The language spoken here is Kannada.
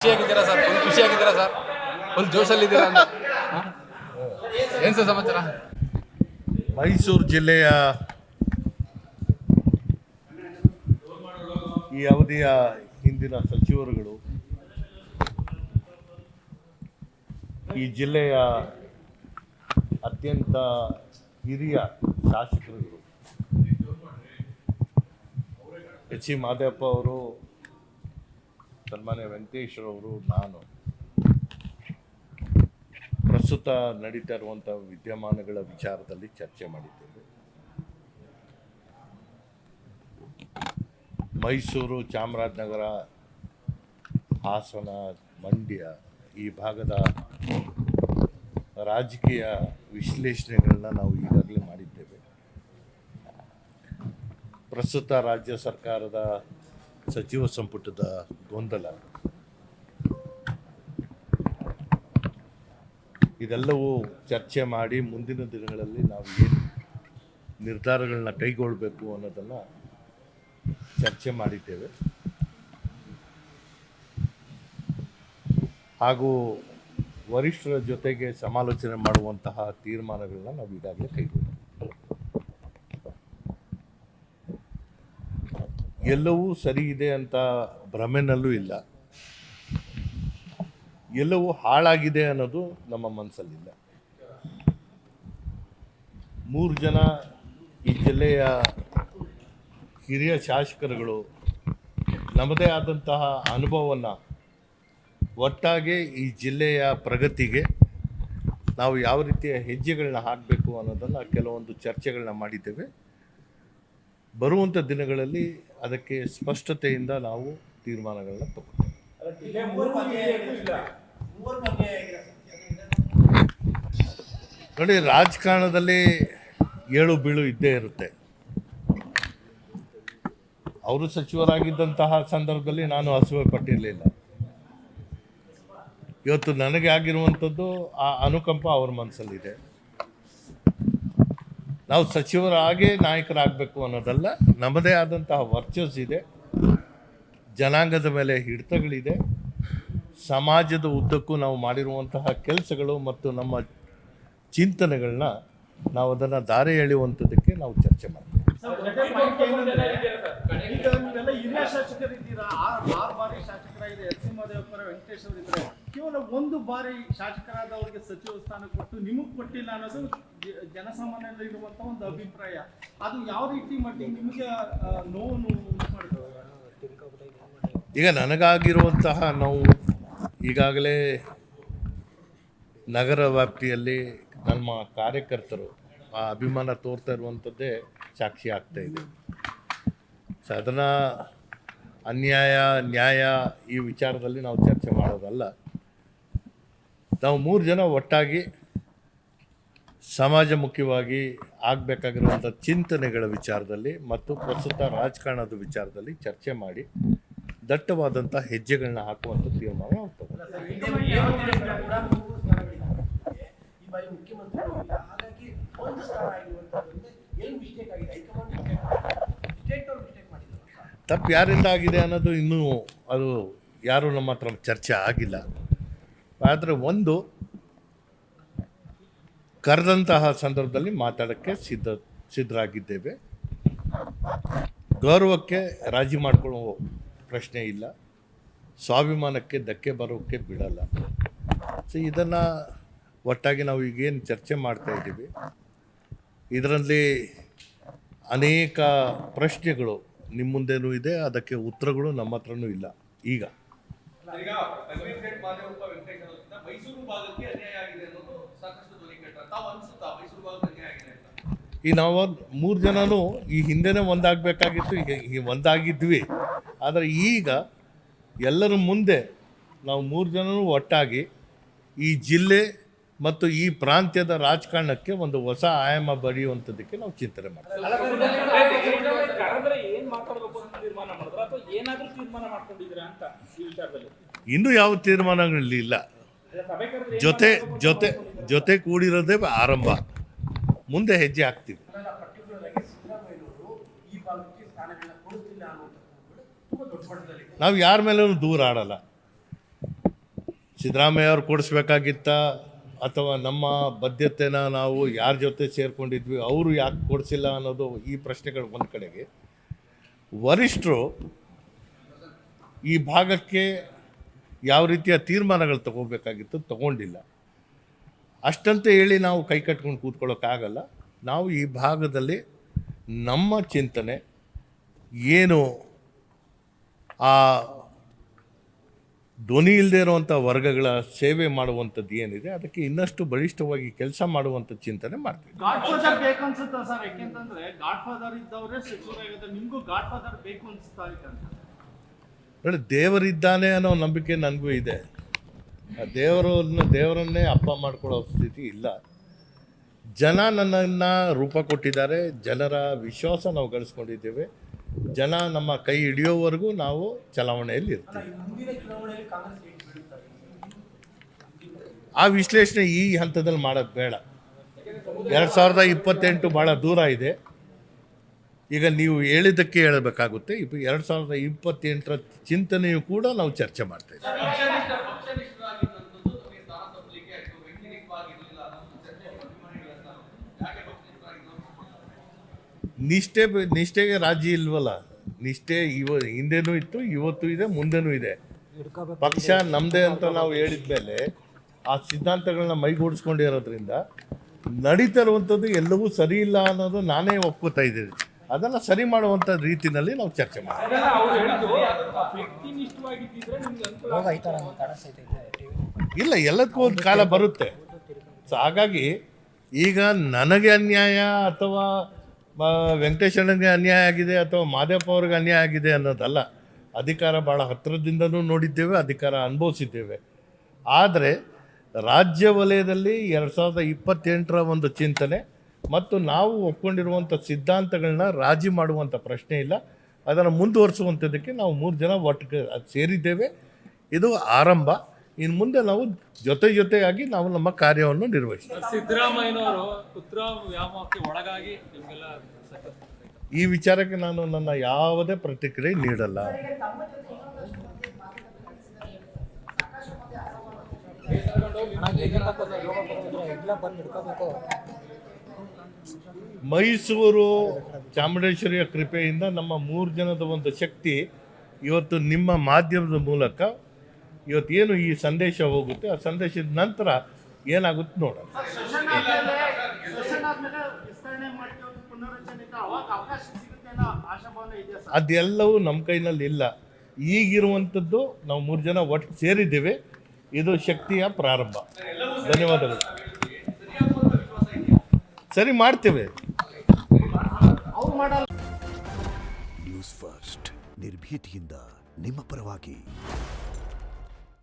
ಖುಷಿಯಾಗಿದ್ದೀರಾ ಸರ್? ಫುಲ್ ಖುಷಿಯಾಗಿದ್ದೀರಾ ಸರ್? ಫುಲ್ ಜೋಶಲ್ಲಿದ್ದೀರಾ ಅಂತ ಏನು ಸರ್ ಸಮಾಚಾರ? ಮೈಸೂರು ಜಿಲ್ಲೆಯ ಈ ಅವಧಿಯ ಹಿಂದಿನ ಸಚಿವರುಗಳು, ಈ ಜಿಲ್ಲೆಯ ಅತ್ಯಂತ ಹಿರಿಯ ಶಾಸಕರುಗಳು ಎಚ್ ಸಿ ಮಾದೇವಪ್ಪ ಅವರು, ಸನ್ಮಾನ್ಯ ವೆಂಕಟೇಶ್ವರವರು, ನಾನು ಪ್ರಸ್ತುತ ನಡೀತಾ ಇರುವಂಥ ವಿದ್ಯಮಾನಗಳ ವಿಚಾರದಲ್ಲಿ ಚರ್ಚೆ ಮಾಡಿದ್ದೇವೆ. ಮೈಸೂರು, ಚಾಮರಾಜನಗರ, ಹಾಸನ, ಮಂಡ್ಯ ಈ ಭಾಗದ ರಾಜಕೀಯ ವಿಶ್ಲೇಷಣೆಗಳನ್ನ ನಾವು ಈಗಾಗಲೇ ಮಾಡಿದ್ದೇವೆ. ಪ್ರಸ್ತುತ ರಾಜ್ಯ ಸರ್ಕಾರದ ಸಚಿವ ಸಂಪುಟದ ಗೊಂದಲ, ಇದೆಲ್ಲವೂ ಚರ್ಚೆ ಮಾಡಿ ಮುಂದಿನ ದಿನಗಳಲ್ಲಿ ನಾವು ಏನು ನಿರ್ಧಾರಗಳನ್ನ ಕೈಗೊಳ್ಳಬೇಕು ಅನ್ನೋದನ್ನು ಚರ್ಚೆ ಮಾಡಿದ್ದೇವೆ. ಹಾಗೂ ವರಿಷ್ಠರ ಜೊತೆಗೆ ಸಮಾಲೋಚನೆ ಮಾಡುವಂತಹ ತೀರ್ಮಾನಗಳನ್ನ ನಾವು ಈಗಾಗಲೇ ಕೈಗೊಂಡಿದ್ದೇವೆ. ಎಲ್ಲವೂ ಸರಿ ಇದೆ ಅಂತ ಭ್ರಮೆನಲ್ಲೂ ಇಲ್ಲ, ಎಲ್ಲವೂ ಹಾಳಾಗಿದೆ ಅನ್ನೋದು ನಮ್ಮ ಮನಸ್ಸಲ್ಲಿಲ್ಲ. 3 ಜನ ಈ ಜಿಲ್ಲೆಯ ಹಿರಿಯ ಶಾಸಕರುಗಳು ನಮ್ಮದೇ ಆದಂತಹ ಅನುಭವವನ್ನು ಒಟ್ಟಾಗಿ ಈ ಜಿಲ್ಲೆಯ ಪ್ರಗತಿಗೆ ನಾವು ಯಾವ ರೀತಿಯ ಹೆಜ್ಜೆಗಳನ್ನ ಹಾಕಬೇಕು ಅನ್ನೋದನ್ನು ಕೆಲವೊಂದು ಚರ್ಚೆಗಳನ್ನ ಮಾಡಿದ್ದೇವೆ. ಬರುವಂಥ ದಿನಗಳಲ್ಲಿ ಅದಕ್ಕೆ ಸ್ಪಷ್ಟತೆಯಿಂದ ನಾವು ತೀರ್ಮಾನಗಳನ್ನ ತಗೊಳ್ತೇವೆ. ನೋಡಿ, ರಾಜಕಾರಣದಲ್ಲಿ ಏಳು ಬೀಳು ಇದ್ದೇ ಇರುತ್ತೆ. ಅವರು ಸಚಿವರಾಗಿದ್ದಂತಹ ಸಂದರ್ಭದಲ್ಲಿ ನಾನು ಅಸೂಯೆ ಪಟ್ಟಿರಲಿಲ್ಲ. ಇವತ್ತು ನನಗೆ ಆಗಿರುವಂಥದ್ದು ಆ ಅನುಕಂಪ ಅವ್ರ ಮನಸ್ಸಲ್ಲಿದೆ. ನಾವು ಸಚಿವರಾಗೇ ನಾಯಕರಾಗಬೇಕು ಅನ್ನೋದಲ್ಲ, ನಮ್ಮದೇ ಆದಂತಹ ವರ್ಚಸ್ ಇದೆ, ಜನಾಂಗದ ಮೇಲೆ ಹಿಡಿತಗಳಿದೆ, ಸಮಾಜದ ಉದ್ದಕ್ಕೂ ನಾವು ಮಾಡಿರುವಂತಹ ಕೆಲಸಗಳು ಮತ್ತು ನಮ್ಮ ಚಿಂತನೆಗಳನ್ನ ನಾವು ಅದನ್ನು ದಾರಿ ಎಳೆಯುವಂಥದ್ದಕ್ಕೆ ನಾವು ಚರ್ಚೆ ಮಾಡ್ತೀವಿ. ಕೇವಲ ಒಂದು ಬಾರಿ ಶಾಸಕರಾದವರಿಗೆ ಸಚಿವ ಸ್ಥಾನ ಕೊಟ್ಟು ನಿಮಗೆ ಕೊಟ್ಟಿಲ್ಲ ಅನ್ನೋದು ಜನಸಾಮಾನ್ಯರಲ್ಲಿ ಇರುವಂತಹ ಒಂದು ಅಭಿಪ್ರಾಯ. ಅದು ಯಾವ ರೀತಿ ಮಟ್ಟಿಗೆ ನಿಮಗೆ ನೋವು ಮಾಡಿದ್ರು? ಈಗ ನನಗಾಗಿರುವಂತಹ ನೋವು ಈಗಾಗಲೇ ನಗರ ವ್ಯಾಪ್ತಿಯಲ್ಲಿ ನಮ್ಮ ಕಾರ್ಯಕರ್ತರು ಆ ಅಭಿಮಾನ ತೋರ್ತಾ ಇರುವಂಥದ್ದೇ ಸಾಕ್ಷಿ ಆಗ್ತಾ ಇದೆ. ಸೊ ಅದನ್ನು ಅನ್ಯಾಯ ನ್ಯಾಯ ಈ ವಿಚಾರದಲ್ಲಿ ನಾವು ಚರ್ಚೆ ಮಾಡೋದಲ್ಲ. ನಾವು 3 ಜನ ಒಟ್ಟಾಗಿ ಸಮಾಜ ಮುಖ್ಯವಾಗಿ ಆಗಬೇಕಾಗಿರುವಂಥ ಚಿಂತನೆಗಳ ವಿಚಾರದಲ್ಲಿ ಮತ್ತು ಪ್ರಸ್ತುತ ರಾಜಕಾರಣದ ವಿಚಾರದಲ್ಲಿ ಚರ್ಚೆ ಮಾಡಿ ದಟ್ಟವಾದಂಥ ಹೆಜ್ಜೆಗಳನ್ನ ಹಾಕುವಂಥ ತೀರ್ಮಾನ ಆಗ್ತದೆ. ತಪ್ಪು ಯಾರಿಂದ ಆಗಿದೆ ಅನ್ನೋದು ಇನ್ನೂ ಅದು ಯಾರೂ ನಮ್ಮ ಹತ್ರ ಚರ್ಚೆ ಆಗಿಲ್ಲ. ಆದರೆ ಒಂದು ಕರೆದಂತಹ ಸಂದರ್ಭದಲ್ಲಿ ಮಾತಾಡೋಕ್ಕೆ ಸಿದ್ಧರಾಗಿದ್ದೇವೆ. ಗೌರವಕ್ಕೆ ರಾಜಿ ಮಾಡಿಕೊಳ್ಳೋ ಪ್ರಶ್ನೆ ಇಲ್ಲ, ಸ್ವಾಭಿಮಾನಕ್ಕೆ ಧಕ್ಕೆ ಬರೋಕ್ಕೆ ಬಿಡಲ್ಲ. ಸೊ ಇದನ್ನು ಒಟ್ಟಾಗಿ ನಾವು ಈಗೇನು ಚರ್ಚೆ ಮಾಡ್ತಾ ಇದ್ದೀವಿ, ಇದರಲ್ಲಿ ಅನೇಕ ಪ್ರಶ್ನೆಗಳು ನಿಮ್ಮ ಮುಂದೆನೂ ಇದೆ, ಅದಕ್ಕೆ ಉತ್ತರಗಳು ನಮ್ಮ ಹತ್ರನೂ ಇಲ್ಲ. ಈಗ ಈ ನಾವು 3 ಜನನೂ ಈ ಹಿಂದೆನೇ ಒಂದಾಗಬೇಕಾಗಿತ್ತು, ಈಗ ಒಂದಾಗಿದ್ವಿ. ಆದರೆ ಈಗ ಎಲ್ಲರ ಮುಂದೆ ನಾವು 3 ಜನನೂ ಒಟ್ಟಾಗಿ ಈ ಜಿಲ್ಲೆ ಮತ್ತು ಈ ಪ್ರಾಂತ್ಯದ ರಾಜಕಾರಣಕ್ಕೆ ಒಂದು ಹೊಸ ಆಯಾಮ ಬರೆಯುವಂಥದ್ದಕ್ಕೆ ನಾವು ಚಿಂತನೆ ಮಾಡ್ತೀವಿ. ಇನ್ನೂ ಯಾವ ತೀರ್ಮಾನಗಳಿಲ್ಲ, ಜೊತೆ ಕೂಡಿರೋದೇ ಆರಂಭ, ಮುಂದೆ ಹೆಜ್ಜೆ ಹಾಕ್ತೀವಿ. ನಾವು ಯಾರ ಮೇಲೂ ದೂರ ಆಡಲ್ಲ. ಸಿದ್ದರಾಮಯ್ಯ ಅವ್ರು ಕೊಡಿಸ್ಬೇಕಾಗಿತ್ತ ಅಥವಾ ನಮ್ಮ ಬದ್ಧತೆನ ನಾವು ಯಾರ ಜೊತೆ ಸೇರ್ಕೊಂಡಿದ್ವಿ ಅವರು ಯಾಕೆ ಕೊಡಿಸಿಲ್ಲ ಅನ್ನೋದು ಈ ಪ್ರಶ್ನೆಗಳು ಒಂದು ಕಡೆಗೆ. ವರಿಷ್ಠರು ಈ ಭಾಗಕ್ಕೆ ಯಾವ ರೀತಿಯ ತೀರ್ಮಾನಗಳು ತಗೋಬೇಕಾಗಿತ್ತು ತಗೊಂಡಿಲ್ಲ. ಅಷ್ಟಂತ ಹೇಳಿ ನಾವು ಕೈ ಕಟ್ಕೊಂಡು ಕೂತ್ಕೊಳ್ಳೋಕ್ಕಾಗಲ್ಲ. ನಾವು ಈ ಭಾಗದಲ್ಲಿ ನಮ್ಮ ಚಿಂತನೆ ಏನು, ಆ ಧ್ವನಿ ಇಲ್ಲದೆ ಇರುವಂಥ ವರ್ಗಗಳ ಸೇವೆ ಮಾಡುವಂಥದ್ದು ಏನಿದೆ ಅದಕ್ಕೆ ಇನ್ನಷ್ಟು ಬಲಿಷ್ಠವಾಗಿ ಕೆಲಸ ಮಾಡುವಂಥ ಚಿಂತನೆ ಮಾಡ್ತೀವಿ. ಗಾಡ್ ಫಾದರ್ ಬೇಕು ಅನ್ಸುತ್ತಾ ಸರ್? ಯಾಕೆಂತಂದ್ರೆ ಗಾಡ್ ಫಾದರ್ ಇದ್ದವರೇ ಸಚಿವರಾಗಿದ್ದಾರೆ, ನಿಮ್ಗೂ ಗಾಡ್ ಫಾದರ್ ಬೇಕು ಅನ್ಸುತ್ತಾ ಅಂತ? ನೋಡಿ, ದೇವರಿದ್ದಾನೆ ಅನ್ನೋ ನಂಬಿಕೆ ನನಗೂ ಇದೆ. ಆ ದೇವರನ್ನೇ ಅಪ್ಪ ಮಾಡ್ಕೊಳ್ಳೋ ಸ್ಥಿತಿ ಇಲ್ಲ. ಜನ ನನ್ನನ್ನು ರೂಪ ಕೊಟ್ಟಿದ್ದಾರೆ, ಜನರ ವಿಶ್ವಾಸ ನಾವು ಗಳಿಸ್ಕೊಂಡಿದ್ದೇವೆ. ಜನ ನಮ್ಮ ಕೈ ಹಿಡಿಯೋವರೆಗೂ ನಾವು ಚಲಾವಣೆಯಲ್ಲಿ ಇರ್ತೀವಿ. ಆ ವಿಶ್ಲೇಷಣೆ ಈ ಹಂತದಲ್ಲಿ ಮಾಡೋದು ಬೇಡ. 2028 ಭಾಳ ದೂರ ಇದೆ. ಈಗ ನೀವು ಹೇಳಿದ್ದಕ್ಕೆ ಹೇಳಬೇಕಾಗುತ್ತೆ. 2028ರ ಚಿಂತನೆಯು ಕೂಡ ನಾವು ಚರ್ಚೆ ಮಾಡ್ತಾ ಇದ್ದೀವಿ. ನಿಷ್ಠೆಗೆ ರಾಜಿ ಇಲ್ವಲ್ಲ. ನಿಷ್ಠೆ ಹಿಂದೆನೂ ಇತ್ತು, ಇವತ್ತು ಇದೆ, ಮುಂದೆನೂ ಇದೆ. ಪಕ್ಷ ನಮ್ಮದೇ ಅಂತ ನಾವು ಹೇಳಿದ್ಮೇಲೆ ಆ ಸಿದ್ಧಾಂತಗಳನ್ನ ಮೈಗೂಡಿಸ್ಕೊಂಡಿರೋದ್ರಿಂದ ನಡೀತಾ ಇರುವಂಥದ್ದು ಎಲ್ಲವೂ ಸರಿ ಇಲ್ಲ ಅನ್ನೋದು ನಾನೇ ಒಪ್ಕೋತಾ ಇದ್ದೀನಿ. ಅದನ್ನು ಸರಿ ಮಾಡುವಂಥ ರೀತಿಯಲ್ಲಿ ನಾವು ಚರ್ಚೆ ಮಾಡ್ತೀವಿ. ಇಲ್ಲ, ಎಲ್ಲದಕ್ಕೂ ಒಂದು ಕಾಲ ಬರುತ್ತೆ. ಸೊ ಹಾಗಾಗಿ ಈಗ ನನಗೆ ಅನ್ಯಾಯ ಅಥವಾ ವೆಂಕಟೇಶಣ್ಣಗೆ ಅನ್ಯಾಯ ಆಗಿದೆ ಅಥವಾ ಮಾದೇವಪ್ಪ ಅವ್ರಿಗೆ ಅನ್ಯಾಯ ಆಗಿದೆ ಅನ್ನೋದಲ್ಲ. ಅಧಿಕಾರ ಭಾಳ ಹತ್ತಿರದಿಂದನೂ ನೋಡಿದ್ದೇವೆ, ಅಧಿಕಾರ ಅನುಭವಿಸಿದ್ದೇವೆ. ಆದರೆ ರಾಜ್ಯ ವಲಯದಲ್ಲಿ 2028ರ ಒಂದು ಚಿಂತನೆ ಮತ್ತು ನಾವು ಒಪ್ಕೊಂಡಿರುವಂಥ ಸಿದ್ಧಾಂತಗಳನ್ನ ರಾಜಿ ಮಾಡುವಂಥ ಪ್ರಶ್ನೆ ಇಲ್ಲ. ಅದನ್ನು ಮುಂದುವರಿಸುವಂಥದ್ದಕ್ಕೆ ನಾವು 3 ಜನ ಒಟ್ಟಿಗೆ ಸೇರಿದ್ದೇವೆ. ಇದು ಆರಂಭ. ಇನ್ನು ಮುಂದೆ ನಾವು ಜೊತೆಯಾಗಿ ನಾವು ನಮ್ಮ ಕಾರ್ಯವನ್ನು ನಿರ್ವಹಿಸ್ತೀವಿ. ಸಿದ್ದರಾಮಯ್ಯನವರು ಪುತ್ರ ವ್ಯಾಮೋಹಕ್ಕೆ ಒಳಗಾಗಿ ಈ ವಿಚಾರಕ್ಕೆ ನಾನು ನನ್ನ ಯಾವುದೇ ಪ್ರತಿಕ್ರಿಯೆ ನೀಡಲ್ಲ. ಮೈಸೂರು ಚಾಮುಂಡೇಶ್ವರಿಯ ಕೃಪೆಯಿಂದ ನಮ್ಮ 3 ಜನದ ಒಂದು ಶಕ್ತಿ ಇವತ್ತು ನಿಮ್ಮ ಮಾಧ್ಯಮದ ಮೂಲಕ ಇವತ್ತೇನು ಈ ಸಂದೇಶ ಹೋಗುತ್ತೆ, ಆ ಸಂದೇಶದ ನಂತರ ಏನಾಗುತ್ತೆ ನೋಡೋಣ. ಅದೆಲ್ಲವೂ ನಮ್ಮ ಕೈನಲ್ಲಿ ಇಲ್ಲ. ಈಗಿರುವಂಥದ್ದು ನಾವು 3 ಜನ ಒಟ್ಟು ಸೇರಿದ್ದೇವೆ. ಇದು ಶಕ್ತಿಯ ಪ್ರಾರಂಭ. ಧನ್ಯವಾದಗಳು. ಸರಿ ಮಾಡ್ತೇವೆ. ನ್ಯೂಸ್ ಫಸ್ಟ್ ನಿರ್ಭೀತಿಯಿಂದ ನಿಮ್ಮ ಪರವಾಗಿ.